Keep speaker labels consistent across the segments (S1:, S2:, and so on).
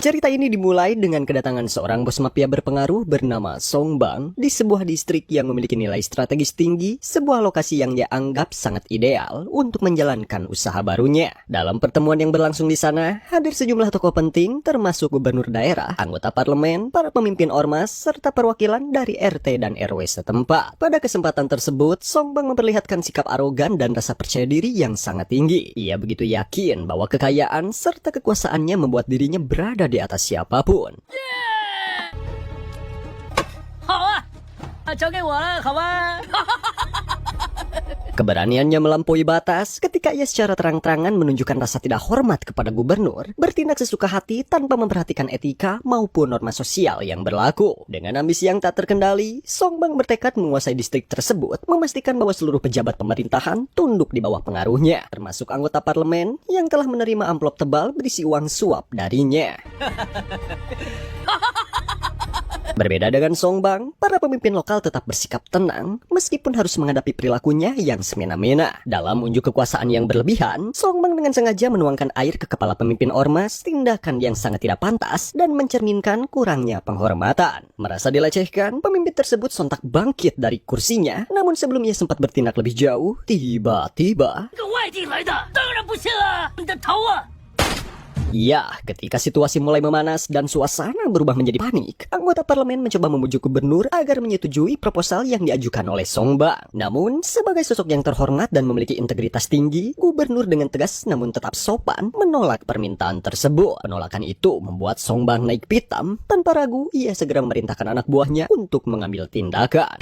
S1: Cerita ini dimulai dengan kedatangan seorang bos mafia berpengaruh bernama Song Bang di sebuah distrik yang memiliki nilai strategis tinggi, sebuah lokasi yang dia anggap sangat ideal untuk menjalankan usaha barunya. Dalam pertemuan yang berlangsung di sana, hadir sejumlah tokoh penting termasuk gubernur daerah, anggota parlemen, para pemimpin ormas, serta perwakilan dari RT dan RW setempat. Pada kesempatan tersebut, Song Bang memperlihatkan sikap arogan dan rasa percaya diri yang sangat tinggi. Ia begitu yakin bahwa kekayaan serta kekuasaannya membuat dirinya berada di atas siapapun. Keberaniannya melampaui batas ketika ia secara terang-terangan menunjukkan rasa tidak hormat kepada gubernur, bertindak sesuka hati tanpa memperhatikan etika maupun norma sosial yang berlaku. Dengan ambisi yang tak terkendali, Song Bang bertekad menguasai distrik tersebut, memastikan bahwa seluruh pejabat pemerintahan tunduk di bawah pengaruhnya, termasuk anggota parlemen yang telah menerima amplop tebal berisi uang suap darinya. Berbeda dengan Song Bang, para pemimpin lokal tetap bersikap tenang meskipun harus menghadapi perilakunya yang semena-mena. Dalam unjuk kekuasaan yang berlebihan, Song Bang dengan sengaja menuangkan air ke kepala pemimpin ormas, tindakan yang sangat tidak pantas dan mencerminkan kurangnya penghormatan. Merasa dilecehkan, pemimpin tersebut sontak bangkit dari kursinya, namun sebelumnya sempat bertindak lebih jauh, tiba-tiba... Ya, ketika situasi mulai memanas dan suasana berubah menjadi panik, anggota parlemen mencoba membujuk gubernur agar menyetujui proposal yang diajukan oleh Song Bang. Namun, sebagai sosok yang terhormat dan memiliki integritas tinggi, gubernur dengan tegas namun tetap sopan menolak permintaan tersebut. Penolakan itu membuat Song Bang naik pitam. Tanpa ragu, ia segera memerintahkan anak buahnya untuk mengambil tindakan.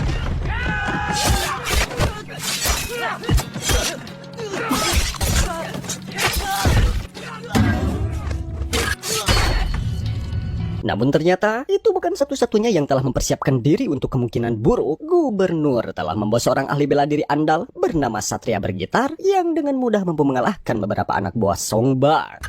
S1: Namun ternyata, itu bukan satu-satunya yang telah mempersiapkan diri untuk kemungkinan buruk. Gubernur telah membawa seorang ahli bela diri andal bernama Satria Bergitar yang dengan mudah mampu mengalahkan beberapa anak buah Song Bang.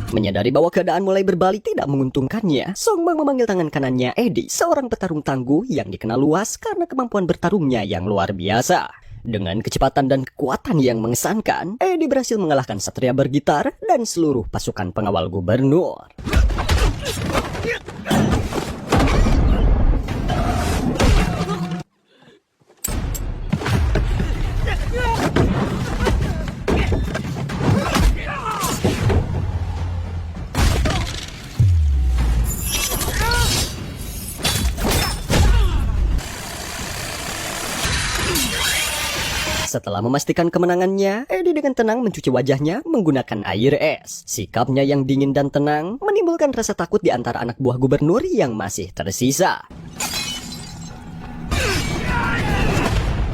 S1: Menyadari bahwa keadaan mulai berbalik tidak menguntungkannya, Song Bang memanggil tangan kanannya Eddie, seorang petarung tangguh yang dikenal luas karena kemampuan bertarungnya yang luar biasa. Dengan kecepatan dan kekuatan yang mengesankan, Eddie berhasil mengalahkan Satria Bergitar dan seluruh pasukan pengawal gubernur. Setelah memastikan kemenangannya, Eddie dengan tenang mencuci wajahnya menggunakan air es. Sikapnya yang dingin dan tenang menimbulkan rasa takut di antara anak buah gubernur yang masih tersisa.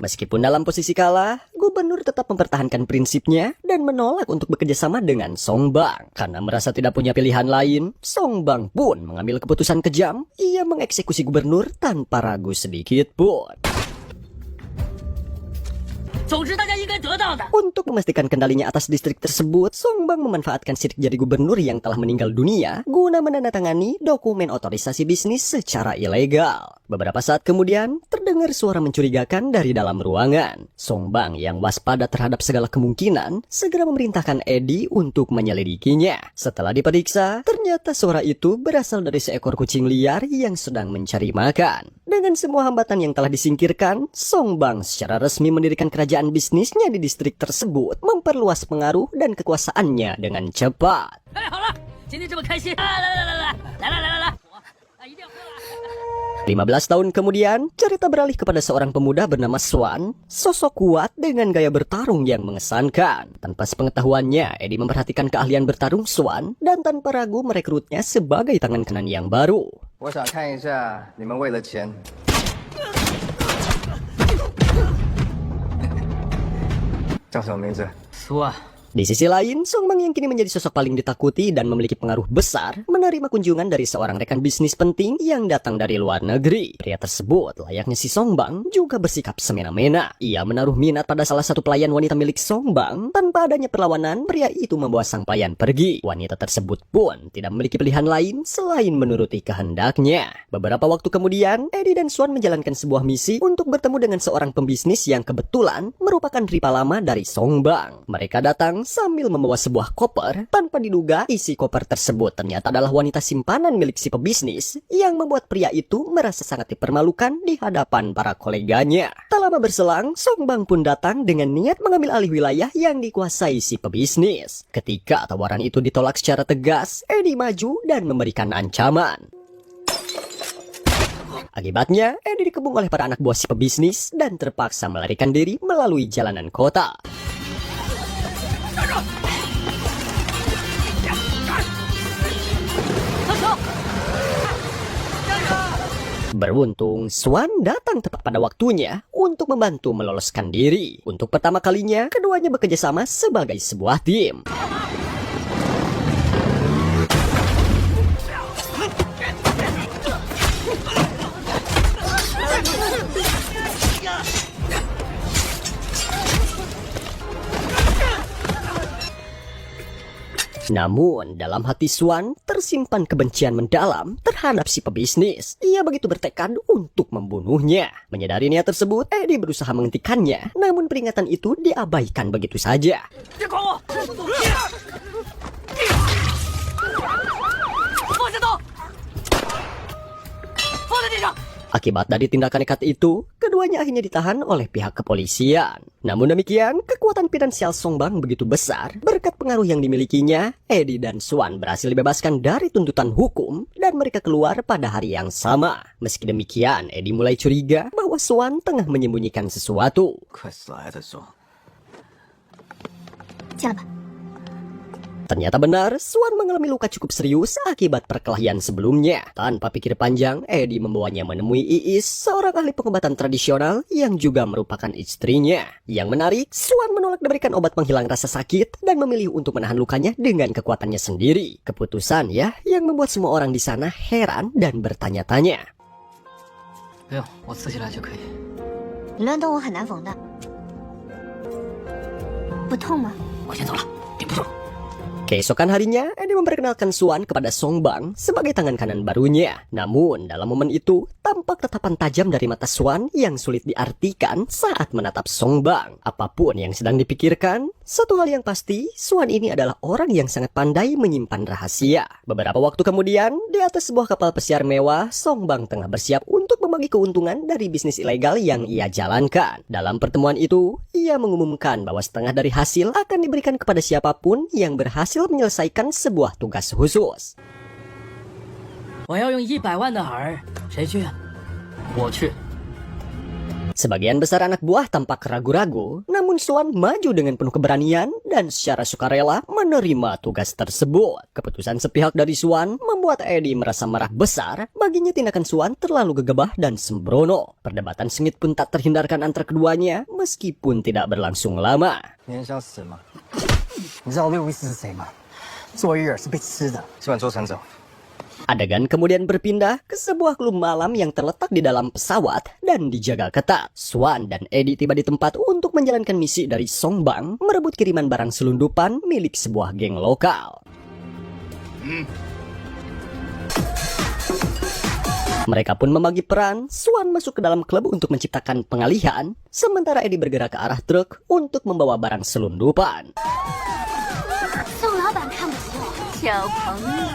S1: Meskipun dalam posisi kalah, gubernur tetap mempertahankan prinsipnya dan menolak untuk bekerja sama dengan Song Bang. Karena merasa tidak punya pilihan lain, Song Bang pun mengambil keputusan kejam. Ia mengeksekusi gubernur tanpa ragu sedikit pun. Untuk memastikan kendalinya atas distrik tersebut, Song Bang memanfaatkan sidik jari gubernur yang telah meninggal dunia guna menandatangani dokumen otorisasi bisnis secara ilegal. Beberapa saat kemudian, terdengar suara mencurigakan dari dalam ruangan. Song Bang yang waspada terhadap segala kemungkinan, segera memerintahkan Eddie untuk menyelidikinya. Setelah diperiksa, ternyata suara itu berasal dari seekor kucing liar yang sedang mencari makan. Dengan semua hambatan yang telah disingkirkan, Song Bang secara resmi mendirikan kerajaan bisnisnya di distrik tersebut, memperluas pengaruh dan kekuasaannya dengan cepat. 15 tahun kemudian, cerita beralih kepada seorang pemuda bernama Swan, sosok kuat dengan gaya bertarung yang mengesankan. Tanpa sepengetahuannya, Eddie memperhatikan keahlian bertarung Swan dan tanpa ragu merekrutnya sebagai tangan kanan yang baru.
S2: 我想看一下你们为了钱。叫什么名字？
S3: 苏啊，
S1: Di sisi lain, Songbang yang kini menjadi sosok paling ditakuti dan memiliki pengaruh besar, menerima kunjungan dari seorang rekan bisnis penting yang datang dari luar negeri. Pria tersebut, layaknya si Songbang, juga bersikap semena-mena. Ia menaruh minat pada salah satu pelayan wanita milik Songbang. Tanpa adanya perlawanan, pria itu membawa sang pelayan pergi. Wanita tersebut pun tidak memiliki pilihan lain selain menuruti kehendaknya. Beberapa waktu kemudian, Eddie dan Swan menjalankan sebuah misi untuk bertemu dengan seorang pembisnis yang kebetulan merupakan rival lama dari Songbang. Mereka datang sambil membawa sebuah koper. Tanpa diduga, isi koper tersebut ternyata adalah wanita simpanan milik si pebisnis yang membuat pria itu merasa sangat dipermalukan di hadapan para koleganya. Tak lama berselang, Songbang pun datang dengan niat mengambil alih wilayah yang dikuasai si pebisnis. Ketika tawaran itu ditolak secara tegas, Eddie maju dan memberikan ancaman. Akibatnya, Eddie dikepung oleh para anak buah si pebisnis dan terpaksa melarikan diri melalui jalanan kota. Beruntung, Swan datang tepat pada waktunya untuk membantu meloloskan diri. Untuk pertama kalinya, keduanya bekerja sama sebagai sebuah tim. Namun, dalam hati Swan tersimpan kebencian mendalam terhadap si pebisnis. Ia begitu bertekad untuk membunuhnya. Menyadari niat tersebut, Eddie berusaha menghentikannya. Namun peringatan itu diabaikan begitu saja. Akibat dari tindakan nekat itu, keduanya akhirnya ditahan oleh pihak kepolisian. Namun demikian, kekuatan finansial Songbang begitu besar. Berkat pengaruh yang dimilikinya, Eddie dan Swan berhasil dibebaskan dari tuntutan hukum dan mereka keluar pada hari yang sama. Meski demikian, Eddie mulai curiga bahwa Swan tengah menyembunyikan sesuatu.
S2: 快死了还在说。
S3: 进来吧。
S1: Ternyata benar, Swan mengalami luka cukup serius akibat perkelahian sebelumnya. Tanpa pikir panjang, Eddie membawanya menemui Iis, seorang ahli pengobatan tradisional yang juga merupakan istrinya. Yang menarik, Swan menolak diberikan obat penghilang rasa sakit dan memilih untuk menahan lukanya dengan kekuatannya sendiri. Keputusan ya, yang membuat semua orang di sana heran dan bertanya-tanya.
S2: 不用，我刺起来就可以。
S3: 你乱动我很难缝的，不痛吗？
S2: 我先走了，顶不住。
S1: Keesokan harinya, Eddie memperkenalkan Swan kepada Songbang sebagai tangan kanan barunya. Namun, dalam momen itu, tampak tatapan tajam dari mata Swan yang sulit diartikan saat menatap Songbang. Apapun yang sedang dipikirkan, satu hal yang pasti, Swan ini adalah orang yang sangat pandai menyimpan rahasia. Beberapa waktu kemudian, di atas sebuah kapal pesiar mewah, Songbang tengah bersiap untuk membagi keuntungan dari bisnis ilegal yang ia jalankan. Dalam pertemuan itu, ia mengumumkan bahwa setengah dari hasil akan diberikan kepada siapapun yang berhasil menyelesaikan sebuah tugas khusus.
S4: 我要用100万的饵，谁去？
S2: 我去。
S1: Sebagian besar anak buah tampak ragu-ragu, namun Swan maju dengan penuh keberanian dan secara sukarela menerima tugas tersebut. Keputusan sepihak dari Swan membuat Eddie merasa marah besar. Baginya tindakan Swan terlalu gegabah dan sembrono. Perdebatan sengit pun tak terhindarkan antara keduanya meskipun tidak berlangsung lama.
S2: 你很想死吗？你知道六一四是谁吗？作业是被吃的。今晚坐船走。
S1: Adegan kemudian berpindah ke sebuah klub malam yang terletak di dalam pesawat dan dijaga ketat. Swan dan Eddie tiba di tempat untuk menjalankan misi dari Songbang merebut kiriman barang selundupan milik sebuah geng lokal. Mereka pun membagi peran. Swan masuk ke dalam klub untuk menciptakan pengalihan, sementara Eddie bergerak ke arah truk untuk membawa barang selundupan.
S3: 宋老板看不起我，小朋友。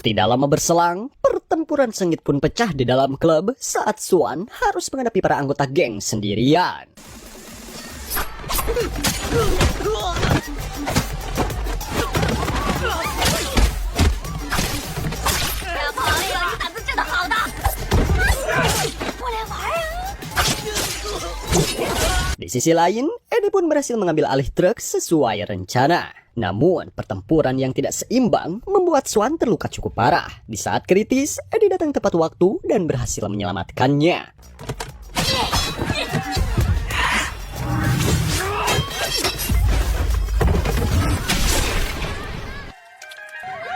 S1: Tidak lama berselang, pertempuran sengit pun pecah di dalam klub saat Swan harus menghadapi para anggota geng sendirian. Di sisi lain, Eddie pun berhasil mengambil alih truk sesuai rencana. Namun, pertempuran yang tidak seimbang membuat Swan terluka cukup parah. Di saat kritis, Eddie datang tepat waktu dan berhasil menyelamatkannya.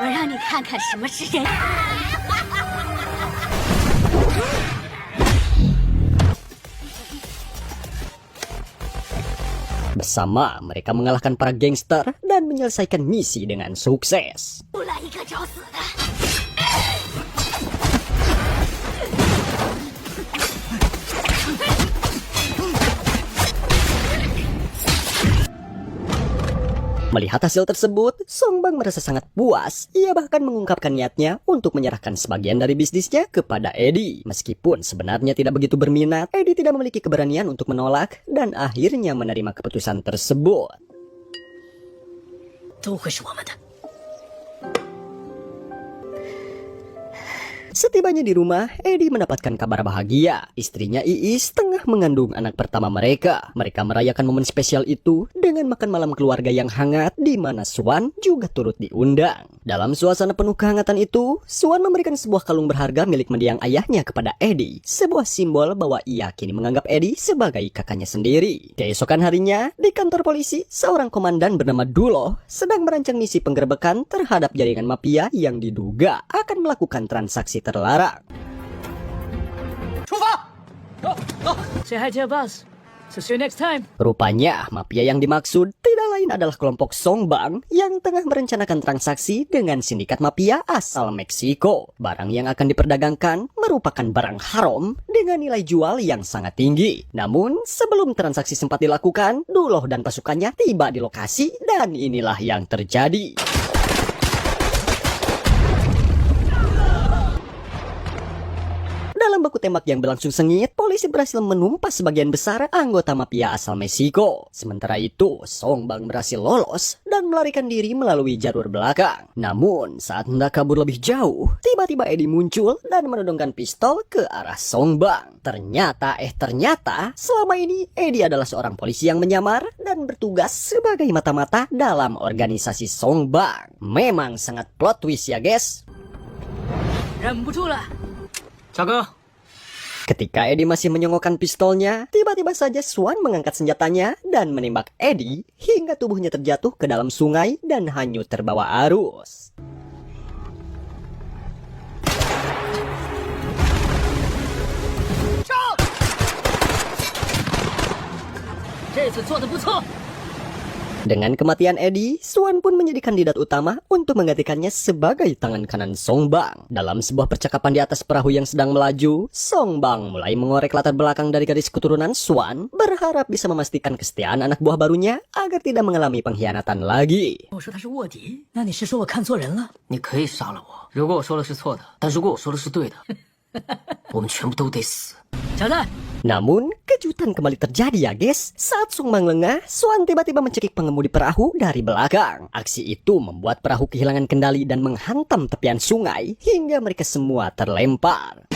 S3: 我让你看看什么是人。
S1: Bersama, mereka mengalahkan para gangster dan menyelesaikan misi dengan sukses.
S3: 又来一个找死的！
S1: Melihat hasil tersebut, Songbang merasa sangat puas. Ia bahkan mengungkapkan niatnya untuk menyerahkan sebagian dari bisnisnya kepada Eddie. Meskipun sebenarnya tidak begitu berminat, Eddie tidak memiliki keberanian untuk menolak dan akhirnya menerima keputusan tersebut.
S4: 都会是我们的。
S1: Setibanya di rumah, Eddie mendapatkan kabar bahagia. Istrinya Iis tengah mengandung anak pertama mereka. Mereka merayakan momen spesial itu dengan makan malam keluarga yang hangat, di mana Swan juga turut diundang. Dalam suasana penuh kehangatan itu, Swan memberikan sebuah kalung berharga milik mendiang ayahnya kepada Eddie. Sebuah simbol bahwa ia kini menganggap Eddie sebagai kakaknya sendiri. Keesokan harinya, di kantor polisi, seorang komandan bernama Dulo sedang merancang misi penggerebekan terhadap jaringan mafia yang diduga akan melakukan transaksi terlarang.
S2: 出发，走走。
S4: Say hi to your boss. So see you next time.
S1: Rupanya, mafia yang dimaksud tidak lain adalah kelompok Songbang yang tengah merencanakan transaksi dengan sindikat mafia asal Meksiko. Barang yang akan diperdagangkan merupakan barang haram dengan nilai jual yang sangat tinggi. Namun, sebelum transaksi sempat dilakukan, Duloh dan pasukannya tiba di lokasi dan inilah yang terjadi. Dalam baku tembak yang berlangsung sengit, polisi berhasil menumpas sebagian besar anggota mafia asal Meksiko. Sementara itu, Songbang berhasil lolos dan melarikan diri melalui jalur belakang. Namun, saat hendak kabur lebih jauh, tiba-tiba Eddie muncul dan menodongkan pistol ke arah Songbang. Ternyata, selama ini Eddie adalah seorang polisi yang menyamar dan bertugas sebagai mata-mata dalam organisasi Songbang. Memang sangat plot twist ya, guys.
S4: 忍不住了。
S2: 小哥，
S1: Ketika Eddie masih menyongokkan pistolnya, tiba-tiba saja Swan mengangkat senjatanya dan menembak Eddie hingga tubuhnya terjatuh ke dalam sungai dan hanyut terbawa arus.
S4: 这次做得不错。
S1: Dengan kematian Eddie, Swan pun menjadi kandidat utama untuk menggantikannya sebagai tangan kanan Songbang. Dalam sebuah percakapan di atas perahu yang sedang melaju, Songbang mulai mengorek latar belakang dari garis keturunan Swan, berharap bisa memastikan kesetiaan anak buah barunya agar tidak mengalami pengkhianatan lagi.
S4: 我说他是卧底，那你是说我看错人了？
S5: 你可以杀了我，如果我说的是错的，但如果我说的是对的，我们全部都得死。
S4: 小子，
S1: Namun, kejutan kembali terjadi ya guys. Saat Songbang lengah, Swan tiba-tiba mencekik pengemudi perahu dari belakang. Aksi itu membuat perahu kehilangan kendali dan menghantam tepian sungai hingga mereka semua terlempar.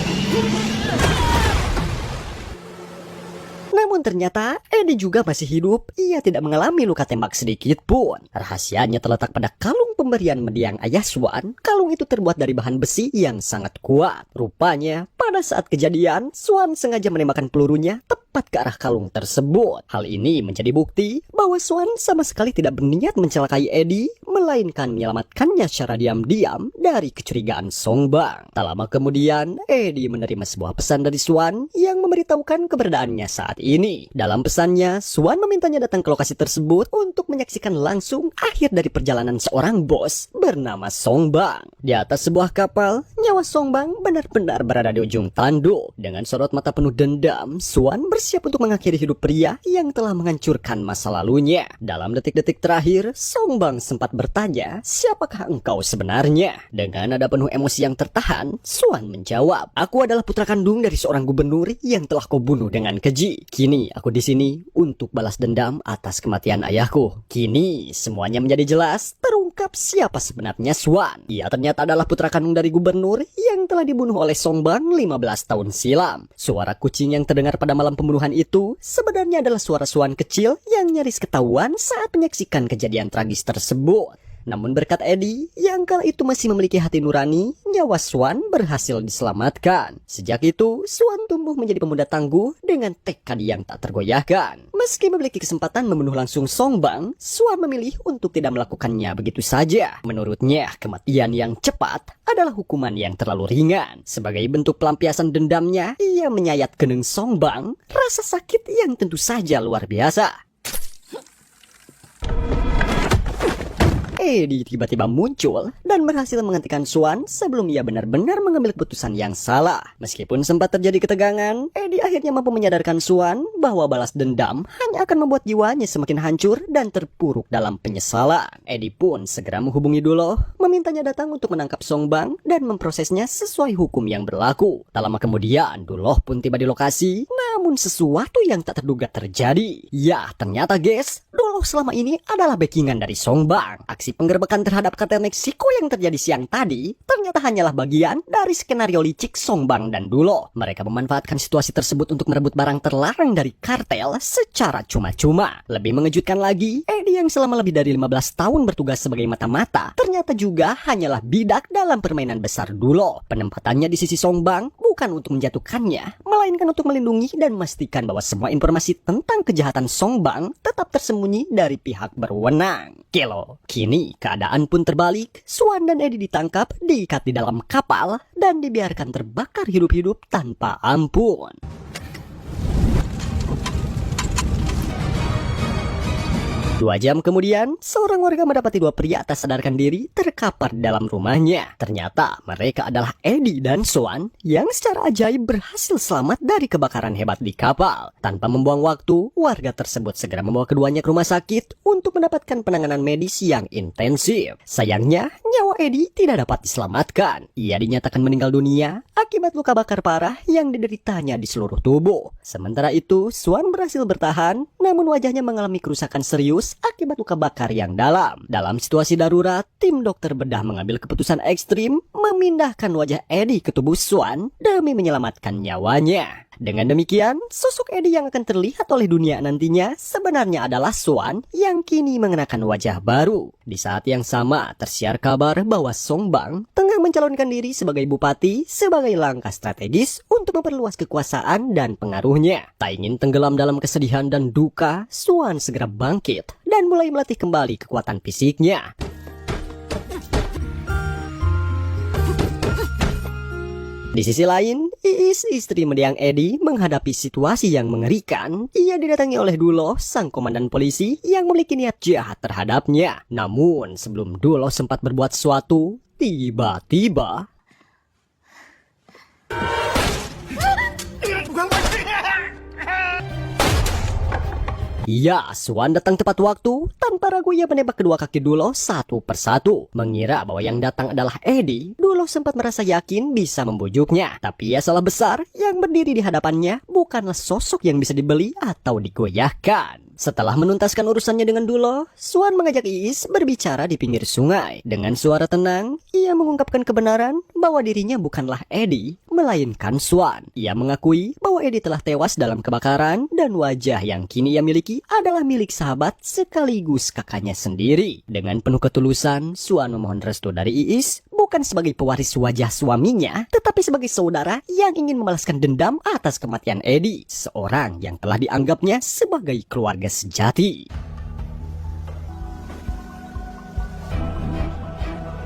S1: Namun ternyata Eddie juga masih hidup. Ia tidak mengalami luka tembak sedikit pun. Rahasianya terletak pada kalung pemberian mendiang ayah Swan. Kalung itu terbuat dari bahan besi yang sangat kuat. Rupanya pada saat kejadian, Swan sengaja menembakkan pelurunya tepat ke arah kalung tersebut. Hal ini menjadi bukti bahwa Swan sama sekali tidak berniat mencelakai Eddie, melainkan menyelamatkannya secara diam-diam dari kecurigaan Songbang. Tak lama kemudian, Eddie menerima sebuah pesan dari Swan yang memberitahukan keberadaannya saat ini. Dalam pesannya, Swan memintanya datang ke lokasi tersebut untuk menyaksikan langsung akhir dari perjalanan seorang bos bernama Songbang. Di atas sebuah kapal, nyawa Songbang benar-benar berada di ujung tanduk. Dengan sorot mata penuh dendam, Swan bersiap untuk mengakhiri hidup pria yang telah menghancurkan masa lalunya. Dalam detik-detik terakhir, Songbang sempat bertanya, "Siapakah engkau sebenarnya?" Dengan nada penuh emosi yang tertahan, Swan menjawab, "Aku adalah putra kandung dari seorang gubernur yang telah kau bunuh dengan keji. Kini aku di sini untuk balas dendam atas kematian ayahku." Kini semuanya menjadi jelas, terungkap siapa sebenarnya Swan. Ia ternyata adalah putra kandung dari gubernur gubernur yang telah dibunuh oleh Songbang 15 tahun silam. Suara kucing yang terdengar pada malam pembunuhan itu sebenarnya adalah suara Swan kecil yang nyaris ketahuan saat menyaksikan kejadian tragis tersebut. Namun berkat Eddie yang kala itu masih memiliki hati nurani, nyawa Swan berhasil diselamatkan. Sejak itu, Swan tumbuh menjadi pemuda tangguh dengan tekad yang tak tergoyahkan. Meski memiliki kesempatan membunuh langsung Songbang, Swan memilih untuk tidak melakukannya begitu saja. Menurutnya, kematian yang cepat adalah hukuman yang terlalu ringan. Sebagai bentuk pelampiasan dendamnya, ia menyayat geneng Songbang, rasa sakit yang tentu saja luar biasa. Eddie tiba-tiba muncul dan berhasil menghentikan Swan sebelum ia benar-benar mengambil keputusan yang salah. Meskipun sempat terjadi ketegangan, Eddie akhirnya mampu menyadarkan Swan bahwa balas dendam hanya akan membuat jiwanya semakin hancur dan terpuruk dalam penyesalan. Eddie pun segera menghubungi Duloh, memintanya datang untuk menangkap Songbang dan memprosesnya sesuai hukum yang berlaku. Tak lama kemudian, Duloh pun tiba di lokasi, namun sesuatu yang tak terduga terjadi. Ya, ternyata guys, Duloh selama ini adalah backingan dari Songbang. Aksi penggerbekan terhadap kartel Meksiko yang terjadi siang tadi ternyata hanyalah bagian dari skenario licik Songbang dan Duloh. Mereka memanfaatkan situasi tersebut untuk merebut barang terlarang dari kartel secara cuma-cuma. Lebih mengejutkan lagi, Eddie yang selama lebih dari 15 tahun bertugas sebagai mata-mata ternyata juga hanyalah bidak dalam permainan besar Duloh. Penempatannya di sisi Songbang bukan untuk menjatuhkannya, melainkan untuk melindungi dan memastikan bahwa semua informasi tentang kejahatan Songbang tetap tersembunyi dari pihak berwenang. Kini keadaan pun terbalik. Swan dan Eddie ditangkap, diikat di dalam kapal, dan dibiarkan terbakar hidup-hidup tanpa ampun. 2 jam kemudian, seorang warga mendapati 2 pria tak sadarkan diri terkapar di dalam rumahnya. Ternyata mereka adalah Eddie dan Swan yang secara ajaib berhasil selamat dari kebakaran hebat di kapal. Tanpa membuang waktu, warga tersebut segera membawa keduanya ke rumah sakit untuk mendapatkan penanganan medis yang intensif. Sayangnya, nyawa Eddie tidak dapat diselamatkan. Ia dinyatakan meninggal dunia akibat luka bakar parah yang dideritanya di seluruh tubuh. Sementara itu, Swan berhasil bertahan, namun wajahnya mengalami kerusakan serius akibat luka bakar yang dalam. Dalam situasi darurat, tim dokter bedah mengambil keputusan ekstrim memindahkan wajah Eddie ke tubuh Swan demi menyelamatkan nyawanya. Dengan demikian, sosok Eddie yang akan terlihat oleh dunia nantinya sebenarnya adalah Swan yang kini mengenakan wajah baru. Di saat yang sama, tersiar kabar bahwa Songbang tengah mencalonkan diri sebagai bupati sebagai langkah strategis untuk memperluas kekuasaan dan pengaruhnya. Tak ingin tenggelam dalam kesedihan dan duka, Swan segera bangkit dan mulai melatih kembali kekuatan fisiknya. Di sisi lain, Iis, istri mendiang Eddie, menghadapi situasi yang mengerikan. Ia didatangi oleh Duloh, sang komandan polisi yang memiliki niat jahat terhadapnya. Namun, sebelum Duloh sempat berbuat sesuatu, tiba-tiba... Ya, Swan datang tepat waktu. Tanpa ragu ia menembak kedua kaki Duloh satu persatu. Mengira bahwa yang datang adalah Eddie, Duloh sempat merasa yakin bisa membujuknya. Tapi ia salah besar, yang berdiri di hadapannya bukanlah sosok yang bisa dibeli atau digoyahkan. Setelah menuntaskan urusannya dengan Duloh, Swan mengajak Iis berbicara di pinggir sungai. Dengan suara tenang, ia mengungkapkan kebenaran bahwa dirinya bukanlah Eddie, melainkan Swan. Ia mengakui bahwa Eddie telah tewas dalam kebakaran dan wajah yang kini ia miliki adalah milik sahabat sekaligus kakaknya sendiri. Dengan penuh ketulusan, Swan memohon restu dari Iis bukan sebagai pewaris wajah suaminya, tetapi sebagai saudara yang ingin membalaskan dendam atas kematian Eddie, seorang yang telah dianggapnya sebagai keluarga sejati.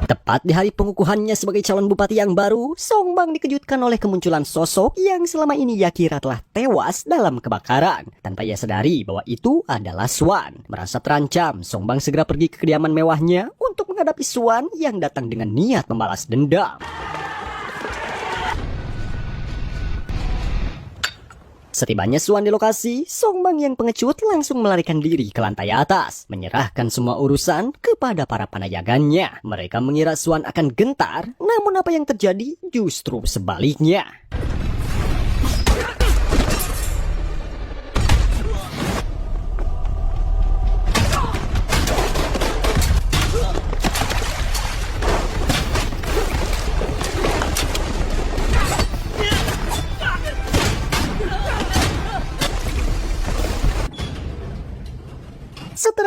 S1: Tepat di hari pengukuhannya sebagai calon bupati yang baru, Songbang dikejutkan oleh kemunculan sosok yang selama ini ia kira telah tewas dalam kebakaran. Tanpa ia sadari bahwa itu adalah Swan. Merasa terancam, Songbang segera pergi ke kediaman mewahnya untuk menghadapi Swan yang datang dengan niat membalas dendam. Setibanya Swan di lokasi, Songbang yang pengecut langsung melarikan diri ke lantai atas, menyerahkan semua urusan kepada para panayagannya. Mereka mengira Swan akan gentar, namun apa yang terjadi justru sebaliknya.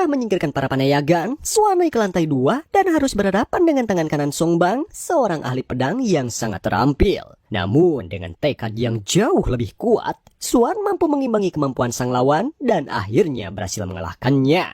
S1: Setelah menyingkirkan para panayagan, Swan naik ke lantai 2 dan harus berhadapan dengan tangan kanan Songbang, seorang ahli pedang yang sangat terampil. Namun dengan tekad yang jauh lebih kuat, Swan mampu mengimbangi kemampuan sang lawan dan akhirnya berhasil mengalahkannya.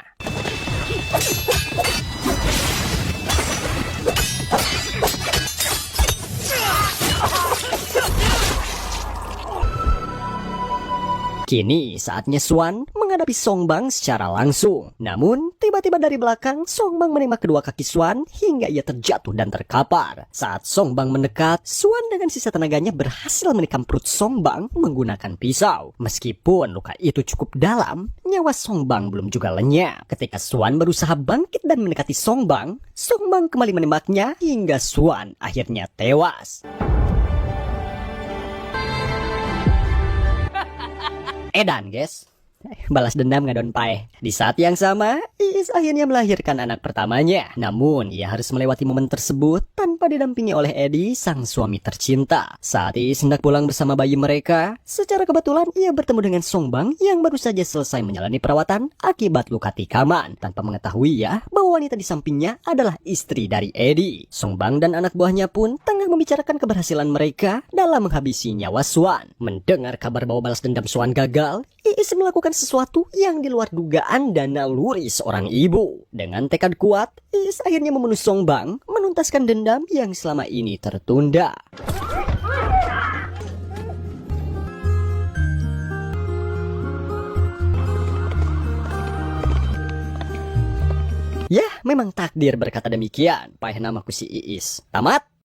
S1: Kini saatnya Swan menghadapi Songbang secara langsung. Namun tiba-tiba dari belakang Songbang menembak kedua kaki Swan hingga ia terjatuh dan terkapar. Saat Songbang mendekat, Swan dengan sisa tenaganya berhasil menikam perut Songbang menggunakan pisau. Meskipun luka itu cukup dalam, nyawa Songbang belum juga lenyap. Ketika Swan berusaha bangkit dan mendekati Songbang, Songbang kembali menembaknya hingga Swan akhirnya tewas. Edan, guys. Balas dendam ngadon pae. Di saat yang sama, Iis akhirnya melahirkan anak pertamanya. Namun, ia harus melewati momen tersebut tanpa didampingi oleh Eddie, sang suami tercinta. Saat Iis hendak pulang bersama bayi mereka, secara kebetulan ia bertemu dengan Songbang yang baru saja selesai menjalani perawatan akibat luka tikaman. Tanpa mengetahui ya, bahwa wanita di sampingnya adalah istri dari Eddie. Songbang dan anak buahnya pun tengah membicarakan keberhasilan mereka dalam menghabisi nyawa Swan. Mendengar kabar bahwa balas dendam Swan gagal, Iis melakukan sesuatu yang di luar dugaan dan naluri seorang ibu. Dengan tekad kuat, Iis akhirnya membunuh Songbang, menuntaskan dendam yang selama ini tertunda. Ya, memang takdir berkata demikian. Payah namaku si Iis. Tamat.